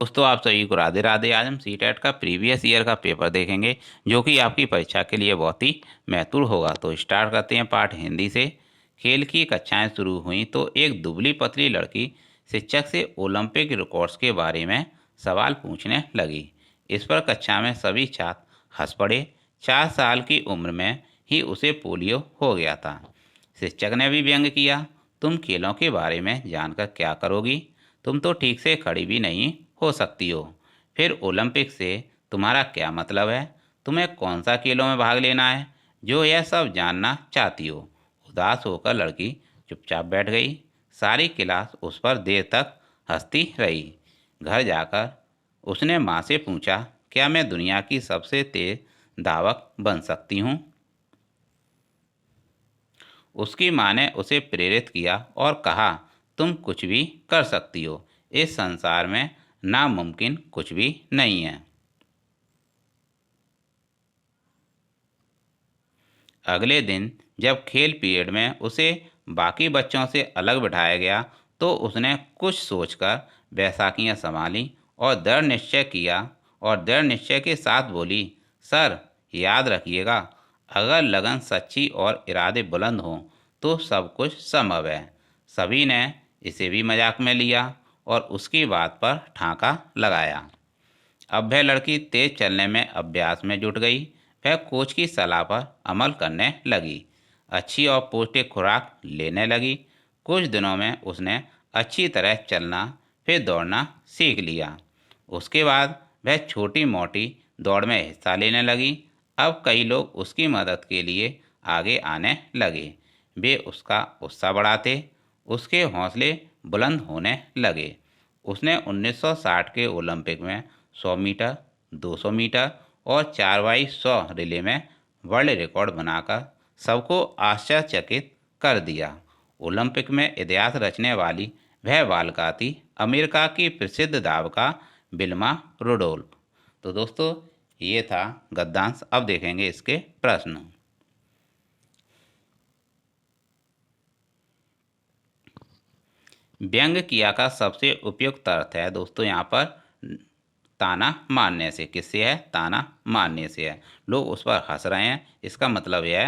दोस्तों आप सभी को राधे राधे। आज हम सीटेट का प्रीवियस ईयर का पेपर देखेंगे जो कि आपकी परीक्षा के लिए बहुत ही महत्वपूर्ण होगा। तो स्टार्ट करते हैं पाठ हिंदी से। खेल की कक्षाएं शुरू हुई तो एक दुबली पतली लड़की शिक्षक से ओलंपिक रिकॉर्ड्स के बारे में सवाल पूछने लगी। इस पर कक्षा में सभी छात्र हंस पड़े। 4 साल की उम्र में ही उसे पोलियो हो गया था। शिक्षक ने भी व्यंग किया, तुम खेलों के बारे में जानकर क्या करोगी? तुम तो ठीक से खड़ी भी नहीं हो सकती हो। फिर ओलंपिक से तुम्हारा क्या मतलब है? तुम्हें कौन सा खेलों में भाग लेना है जो यह सब जानना चाहती हो? उदास होकर लड़की चुपचाप बैठ गई। सारी क्लास उस पर देर तक हंसती रही। घर जाकर उसने माँ से पूछा, क्या मैं दुनिया की सबसे तेज धावक बन सकती हूँ? उसकी माँ ने उसे प्रेरित किया और कहा, तुम कुछ भी कर सकती हो। इस संसार में नामुमकिन कुछ भी नहीं है। अगले दिन जब खेल पीरियड में उसे बाकी बच्चों से अलग बिठाया गया तो उसने कुछ सोचकर बैसाखियाँ संभाली और दृढ़ निश्चय के साथ बोली, सर याद रखिएगा, अगर लगन सच्ची और इरादे बुलंद हों तो सब कुछ संभव है। सभी ने इसे भी मजाक में लिया और उसकी बात पर ठाका लगाया। अब वह लड़की तेज चलने में अभ्यास में जुट गई। वह कोच की सलाह पर अमल करने लगी, अच्छी और पौष्टिक खुराक लेने लगी। कुछ दिनों में उसने अच्छी तरह चलना फिर दौड़ना सीख लिया। उसके बाद वह छोटी मोटी दौड़ में हिस्सा लेने लगी। अब कई लोग उसकी मदद के लिए आगे आने लगे। वे उसका उत्साह बढ़ाते, उसके हौसले बुलंद होने लगे। उसने 1960 के ओलंपिक में 100 मीटर, 200 मीटर और 4x100 रिले में वर्ल्ड रिकॉर्ड बनाकर सबको आश्चर्यचकित कर दिया। ओलंपिक में इतिहास रचने वाली वह बालिका थी अमेरिका की प्रसिद्ध धावका विल्मा रुडोल्फ। तो दोस्तों ये था गद्यांश। अब देखेंगे इसके प्रश्न। व्यंग किया का सबसे उपयुक्त अर्थ है दोस्तों यहाँ पर ताना मारने से। किससे है? ताना मारने से है। लोग उस पर हंस रहे हैं, इसका मतलब यह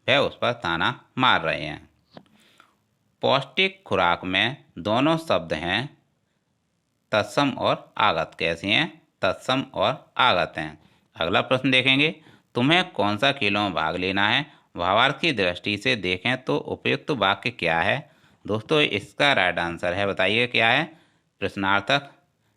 है वह उस पर ताना मार रहे हैं। पौष्टिक खुराक में दोनों शब्द हैं तत्सम और आगत। कैसे हैं? तत्सम और आगत हैं। अगला प्रश्न देखेंगे, तुम्हें कौन सा खेलों में भाग लेना है? भावार्थ की दृष्टि से देखें तो उपयुक्त वाक्य क्या है? दोस्तों इसका राइट आंसर है, बताइए क्या है? प्रश्नार्थक,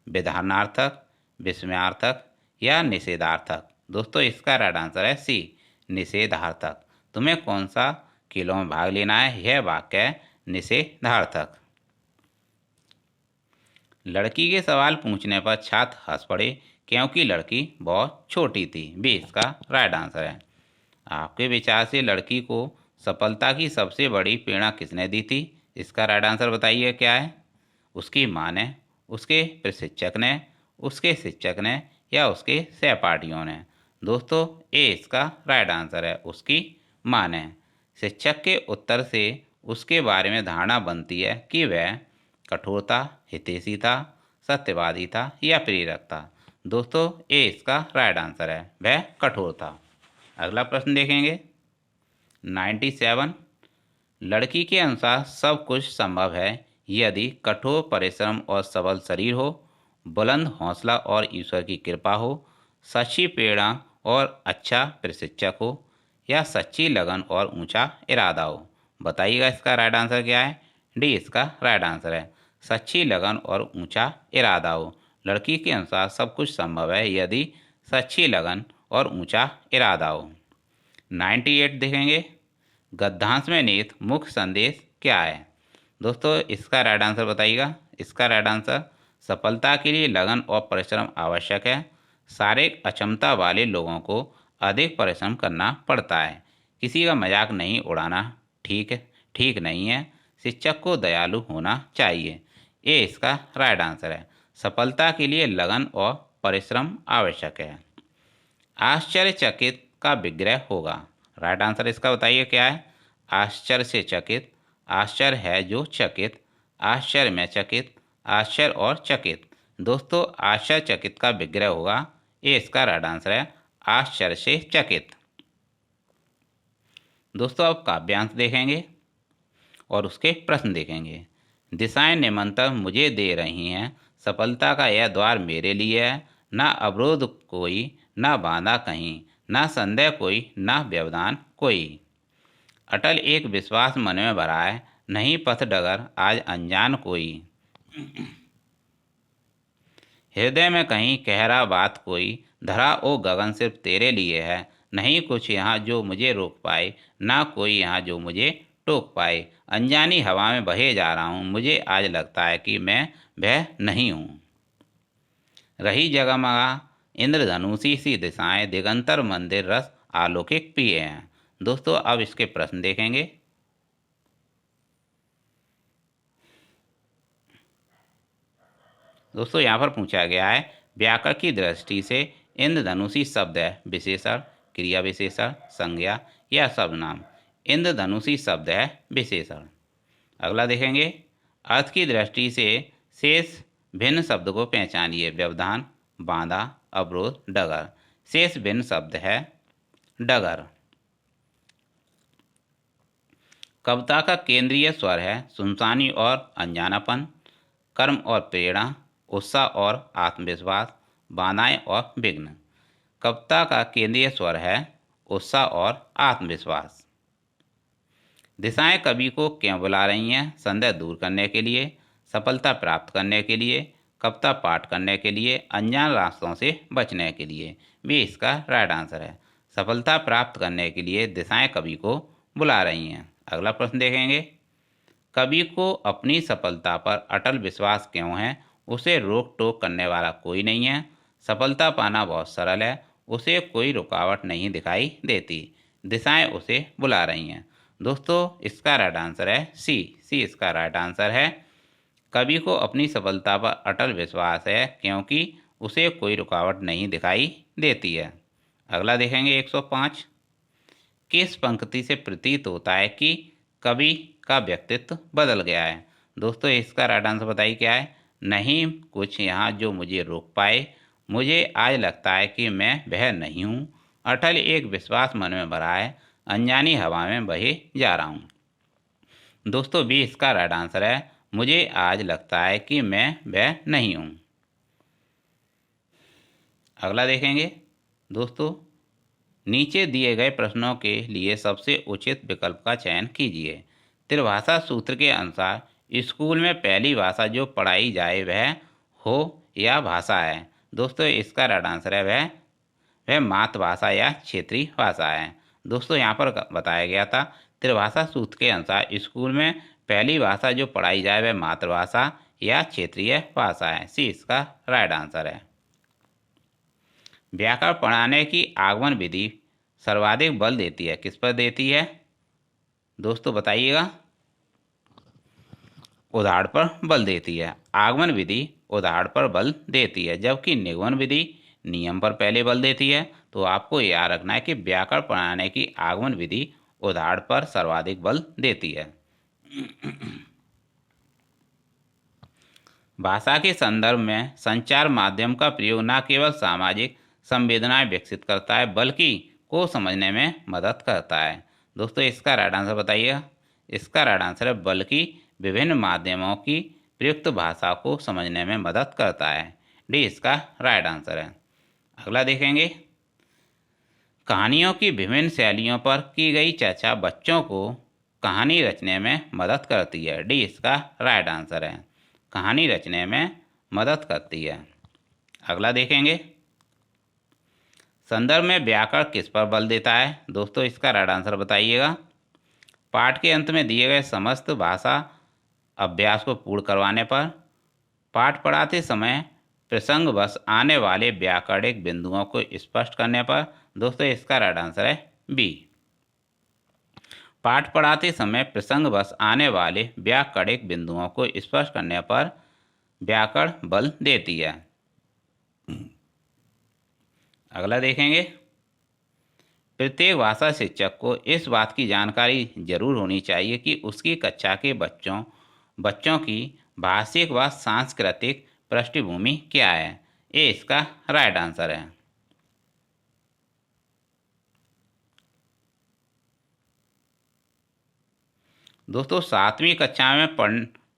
विधानार्थक, विस्मयार्थक या निषेधार्थक। दोस्तों इसका राइट आंसर है सी, निषेधार्थक। तुम्हें कौन सा खेलों में भाग लेना है, यह वाक्य है निषेधार्थक। लड़की के सवाल पूछने पर छात्र हंस पड़े क्योंकि लड़की बहुत छोटी थी। भी इसका राइट आंसर है। आपके विचार से लड़की को सफलता की सबसे बड़ी प्रेरणा किसने दी थी? इसका राइट आंसर बताइए क्या है? उसकी माँ ने, उसके प्रशिक्षक ने, उसके शिक्षक ने या उसके सहपाठियों ने। दोस्तों ए इसका राइट आंसर है, उसकी माँ ने। शिक्षक के उत्तर से उसके बारे में धारणा बनती है कि वह कठोर था, हितैषी था, सत्यवादी था या प्रेरक था। दोस्तों ए इसका राइट आंसर है, वह कठोर था। अगला प्रश्न देखेंगे 97। लड़की के अनुसार सब कुछ संभव है यदि कठोर परिश्रम और सबल शरीर हो, बुलंद हौसला और ईश्वर की कृपा हो, सच्ची प्रेरणा और अच्छा प्रशिक्षक हो या सच्ची लगन और ऊंचा इरादा हो। बताइएगा इसका राइट आंसर क्या है? डी इसका राइट आंसर है, सच्ची लगन और ऊंचा इरादा हो। लड़की के अनुसार सब कुछ संभव है यदि सच्ची लगन और ऊंचा इरादा हो। 98 देखेंगे, गद्यांश में निहित मुख्य संदेश क्या है? दोस्तों इसका राइट आंसर बताइएगा। इसका राइट आंसर, सफलता के लिए लगन और परिश्रम आवश्यक है। शारीरिक अक्षमता वाले लोगों को अधिक परिश्रम करना पड़ता है। किसी का मजाक नहीं उड़ाना ठीक नहीं है। शिक्षक को दयालु होना चाहिए। ये इसका राइट आंसर है, सफलता के लिए लगन और परिश्रम आवश्यक है। आश्चर्यचकित का विग्रह होगा। राइट आंसर इसका बताइए क्या है? आश्चर्य से चकित, आश्चर्य है जो चकित, आश्चर्य में चकित, आश्चर्य और चकित। दोस्तों आश्चर्यचकित का विग्रह होगा, ये इसका राइट आंसर है, आश्चर्य से चकित। दोस्तों अब काव्यांश देखेंगे और उसके प्रश्न देखेंगे। दिशाएं निमंत्रण मुझे दे रही हैं, सफलता का यह द्वार मेरे लिए है, ना अवरोध कोई, ना बाधा कहीं, ना संदेह कोई, ना व्यवधान कोई। अटल एक विश्वास मन में भरा है, नहीं पथ डगर आज अनजान कोई। हृदय में कहीं कह रहा बात कोई, धरा ओ गगन सिर्फ तेरे लिए है, नहीं कुछ यहाँ जो मुझे रोक पाए, ना कोई यहाँ जो मुझे टोक पाए। अनजानी हवा में बहे जा रहा हूँ, मुझे आज लगता है कि मैं वह नहीं हूँ। रही जगमगा इंद्रधनुषी सी दिशाएं, दिगंतर मंदिर रस आलौकिक पिए हैं। दोस्तों अब इसके प्रश्न देखेंगे। दोस्तों यहाँ पर पूछा गया है, व्याकरण की दृष्टि से इंद्रधनुषी शब्द है विशेषण, क्रिया विशेषण, संज्ञा या सर्वनाम। इंद्रधनुषी शब्द है विशेषण। अगला देखेंगे, अर्थ की दृष्टि से शेष भिन्न शब्द को पहचानिए। व्यवधान, बांधा, अवरोध, डगर। शेष भिन्न शब्द है डगर। कविता का केंद्रीय स्वर है सुनसानी और अनजानापन, कर्म और प्रेरणा, उत्साह और आत्मविश्वास, बाधाएं और विघ्न। कविता का केंद्रीय स्वर है उत्साह और आत्मविश्वास। दिशाएं कवि को क्यों बुला रही हैं? संदेह दूर करने के लिए, सफलता प्राप्त करने के लिए, कविता पाठ करने के लिए, अनजान रास्तों से बचने के लिए। भी इसका राइट आंसर है। सफलता प्राप्त करने के लिए दिशाएं कवि को बुला रही हैं। अगला प्रश्न देखेंगे, कवि को अपनी सफलता पर अटल विश्वास क्यों है? उसे रोक टोक करने वाला कोई नहीं है, सफलता पाना बहुत सरल है, उसे कोई रुकावट नहीं दिखाई देती, दिशाएं उसे बुला रही हैं। दोस्तों इसका राइट आंसर है सी इसका राइट आंसर है। कवि को अपनी सफलता पर अटल विश्वास है क्योंकि उसे कोई रुकावट नहीं दिखाई देती है। अगला देखेंगे 105। किस पंक्ति से प्रतीत होता है कि कवि का व्यक्तित्व बदल गया है? दोस्तों इसका राइट आंसर बताइए क्या है? नहीं कुछ यहाँ जो मुझे रोक पाए, मुझे आज लगता है कि मैं वह नहीं हूँ, अटल एक विश्वास मन में भरा है, अनजानी हवा में बहे जा रहा हूँ। दोस्तों भी इसका राइट आंसर है, मुझे आज लगता है कि मैं वह नहीं हूँ। अगला देखेंगे दोस्तों, नीचे दिए गए प्रश्नों के लिए सबसे उचित विकल्प का चयन कीजिए। त्रिभाषा सूत्र के अनुसार स्कूल में पहली भाषा जो पढ़ाई जाए वह हो या भाषा है? दोस्तों इसका राइट आंसर है वह मातृभाषा या क्षेत्रीय भाषा है। दोस्तों यहाँ पर बताया गया था त्रिभाषा सूत्र के अनुसार स्कूल में पहली भाषा जो पढ़ाई जाए वह मातृभाषा या क्षेत्रीय भाषा है। सी इसका राइट आंसर है। व्याकरण पढ़ाने की आगमन विधि सर्वाधिक बल देती है, किस पर देती है? दोस्तों बताइएगा। उदाहरण पर बल देती है। आगमन विधि उदाहरण पर बल देती है, जबकि निगमन विधि नियम पर पहले बल देती है। तो आपको याद रखना है कि व्याकरण पढ़ाने की आगमन विधि उदाहरण पर सर्वाधिक बल देती है। भाषा के संदर्भ में संचार माध्यम का प्रयोग न केवल सामाजिक संवेदनाएं विकसित करता है बल्कि को समझने में मदद करता है। दोस्तों इसका राइट आंसर बताइएगा। इसका राइट आंसर है बल्कि विभिन्न माध्यमों की प्रयुक्त भाषा को समझने में मदद करता है। डी इसका राइट आंसर है। अगला देखेंगे, कहानियों की विभिन्न शैलियों पर की गई चर्चा बच्चों को कहानी रचने में मदद करती है। डी इसका राइट आंसर है, कहानी रचने में मदद करती है। अगला देखेंगे, संदर्भ में व्याकरण किस पर बल देता है? दोस्तों इसका राइट आंसर बताइएगा। पाठ के अंत में दिए गए समस्त भाषा अभ्यास को पूर्ण करवाने पर, पाठ पढ़ाते समय प्रसंगवश आने वाले व्याकरणिक बिंदुओं को स्पष्ट करने पर। दोस्तों इसका राइट आंसर है बी। पाठ पढ़ाते समय प्रसंगवश आने वाले व्याकरणिक बिंदुओं को स्पष्ट करने पर व्याकरण बल देती है। अगला देखेंगे, प्रत्येक भाषा शिक्षक को इस बात की जानकारी जरूर होनी चाहिए कि उसकी कक्षा के बच्चों की भाषिक व सांस्कृतिक पृष्ठभूमि क्या है? ये इसका राइट आंसर है। दोस्तों 7वीं कक्षा में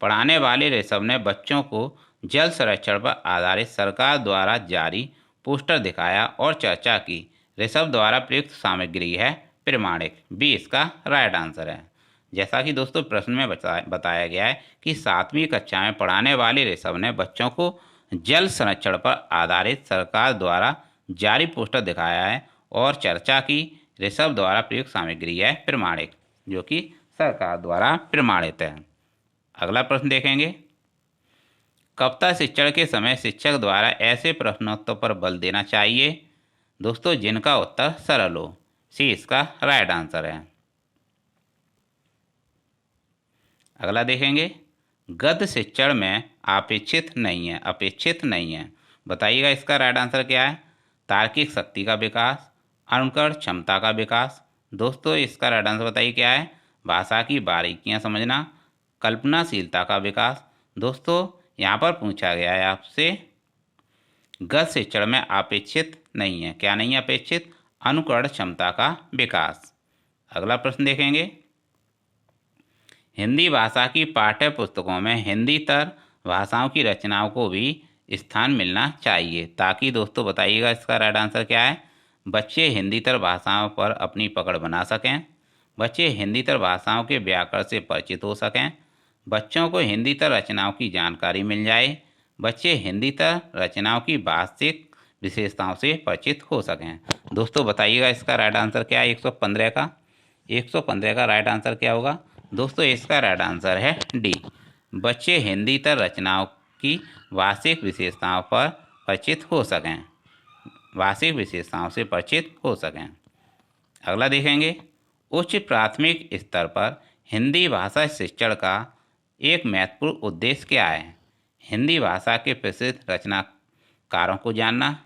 पढ़ाने वाले ऋषभ ने बच्चों को जल संरक्षण पर आधारित सरकार द्वारा जारी पोस्टर दिखाया और चर्चा की। ऋषभ द्वारा प्रयुक्त सामग्री है प्रमाणिक। बी इसका राइट आंसर है। जैसा कि दोस्तों प्रश्न में बताया गया है कि 7वीं कक्षा में पढ़ाने वाले ऋषभ ने बच्चों को जल संरक्षण पर आधारित सरकार द्वारा जारी पोस्टर दिखाया है और चर्चा की। ऋषभ द्वारा प्रयुक्त सामग्री है प्रमाणिक, जो कि सरकार द्वारा प्रमाणित है। अगला प्रश्न देखेंगे। कविता शिक्षण के समय शिक्षक द्वारा ऐसे प्रश्नोत्तर पर बल देना चाहिए दोस्तों जिनका उत्तर सरल हो। सी इसका राइट आंसर है। अगला देखेंगे। गद्य शिक्षण में अपेक्षित नहीं है, अपेक्षित नहीं है, बताइएगा इसका राइट आंसर क्या है? तार्किक शक्ति का विकास, अनुकरण क्षमता का विकास। दोस्तों इसका राइट आंसर बताइए क्या है? भाषा की बारीकियां समझना, कल्पनाशीलता का विकास। दोस्तों यहाँ पर पूछा गया है आपसे गद्य शिक्षण में अपेक्षित नहीं है, क्या नहीं है अपेक्षित? अनुकरण क्षमता का विकास। अगला प्रश्न देखेंगे। हिंदी भाषा की पाठ्य पुस्तकों में हिंदीतर भाषाओं की रचनाओं को भी स्थान मिलना चाहिए ताकि दोस्तों बताइएगा इसका राइट आंसर क्या है? बच्चे हिंदीतर भाषाओं पर अपनी पकड़ बना सकें, बच्चे हिंदीतर भाषाओं के व्याकरण से परिचित हो सकें, बच्चों को हिंदीतर रचनाओं की जानकारी मिल जाए, बच्चे हिंदीतर रचनाओं की भाषिक विशेषताओं से परिचित हो सकें। दोस्तों बताइएगा इसका राइट आंसर क्या है? 115 का 115 का राइट आंसर क्या होगा? दोस्तों इसका राइट आंसर है डी, बच्चे हिंदीतर रचनाओं की भाषिक विशेषताओं पर परिचित हो सकें, भाषिक विशेषताओं से परिचित हो सकें। अगला देखेंगे। उच्च प्राथमिक स्तर पर हिंदी भाषा शिक्षण का एक महत्वपूर्ण उद्देश्य क्या है? हिंदी भाषा के प्रसिद्ध रचनाकारों को जानना,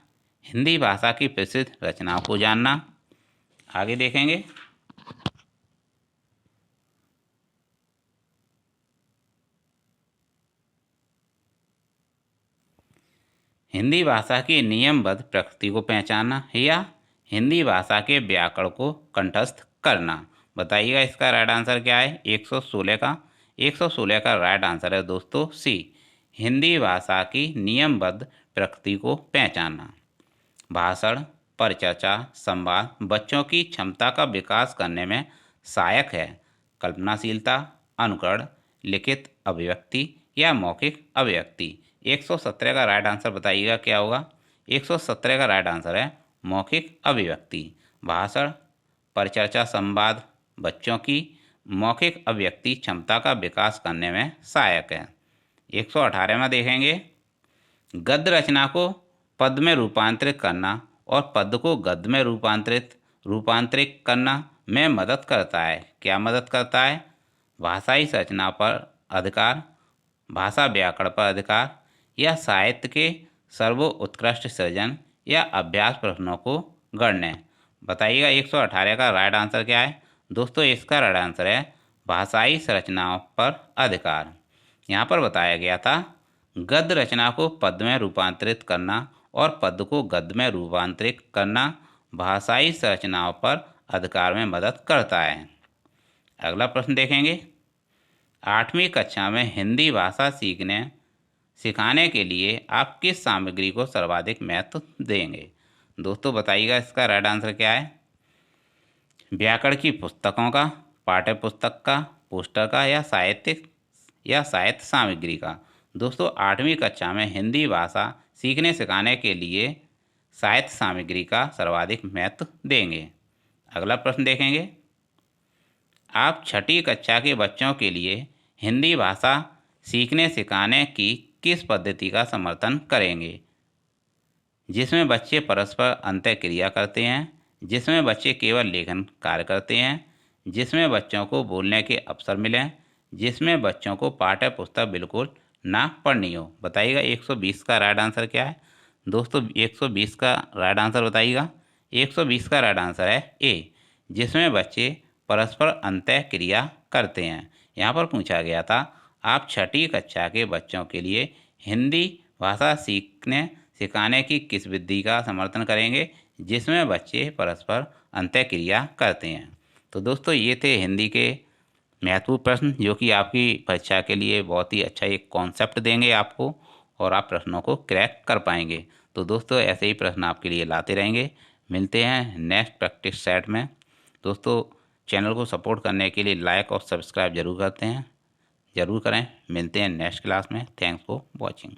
हिंदी भाषा की प्रसिद्ध रचनाओं को जानना। आगे देखेंगे। हिंदी भाषा की नियमबद्ध प्रकृति को पहचानना या हिंदी भाषा के व्याकरण को कंठस्थ करना। बताइएगा इसका राइट आंसर क्या है? 116 का राइट आंसर है दोस्तों सी, हिंदी भाषा की नियमबद्ध प्रकृति को पहचानना। भाषण, परिचर्चा, संवाद बच्चों की क्षमता का विकास करने में सहायक है। कल्पनाशीलता, अनुकरण, लिखित अभिव्यक्ति या मौखिक अभिव्यक्ति। 117 का राइट आंसर बताइएगा क्या होगा? 117 का राइट आंसर है मौखिक अभिव्यक्ति। भाषण, परिचर्चा, संवाद बच्चों की मौखिक अभिव्यक्ति क्षमता का विकास करने में सहायक है। 118 में देखेंगे। गद्य रचना को पद में रूपांतरित करना और पद को गद्य में रूपांतरित करना में मदद करता है। क्या मदद करता है? भाषाई संरचना पर अधिकार, भाषा व्याकरण पर अधिकार या साहित्य के सर्वोत्कृष्ट सृजन या अभ्यास प्रश्नों को गढ़ने। बताइएगा 118 का राइट आंसर क्या है? दोस्तों इसका राइट आंसर है भाषाई संरचनाओं पर अधिकार। यहाँ पर बताया गया था गद्य रचना को पद में रूपांतरित करना और पद को गद्य में रूपांतरित करना भाषाई संरचनाओं पर अधिकार में मदद करता है। अगला प्रश्न देखेंगे। 8वीं कक्षा में हिंदी भाषा सिखाने के लिए आप किस सामग्री को सर्वाधिक महत्व देंगे? दोस्तों बताइएगा इसका राइट आंसर क्या है? व्याकरण की पुस्तकों का, पाठ्य पुस्तक का, पोस्टर का या साहित्य सामग्री का। दोस्तों 8वीं कक्षा में हिंदी भाषा सीखने सिखाने के लिए साहित्य सामग्री का सर्वाधिक महत्व देंगे। अगला प्रश्न देखेंगे। आप 6ठी कक्षा के बच्चों के लिए हिंदी भाषा सीखने सिखाने की किस पद्धति का समर्थन करेंगे? जिसमें बच्चे परस्पर अंतःक्रिया करते हैं, जिसमें बच्चे केवल लेखन कार्य करते हैं, जिसमें बच्चों को बोलने के अवसर मिलें, जिसमें बच्चों को पाठ्य पुस्तक बिल्कुल ना पढ़नी हो। बताइएगा 120 का राइट आंसर क्या है? दोस्तों 120 का राइट आंसर बताइएगा। 120 का राइट आंसर है ए, जिसमें बच्चे परस्पर अंतःक्रिया करते हैं। यहाँ पर पूछा गया था आप 6ठी कक्षा के बच्चों के लिए हिंदी भाषा सीखने सिखाने की किस विधि का समर्थन करेंगे जिसमें बच्चे परस्पर अंतःक्रिया करते हैं। तो दोस्तों ये थे हिंदी के महत्वपूर्ण प्रश्न जो कि आपकी परीक्षा के लिए बहुत ही अच्छा एक कॉन्सेप्ट देंगे आपको और आप प्रश्नों को क्रैक कर पाएंगे। तो दोस्तों ऐसे ही प्रश्न आपके लिए लाते रहेंगे। मिलते हैं नेक्स्ट प्रैक्टिस सेट में। दोस्तों चैनल को सपोर्ट करने के लिए लाइक और सब्सक्राइब जरूर करें। मिलते हैं नेक्स्ट क्लास में। Thanks for watching.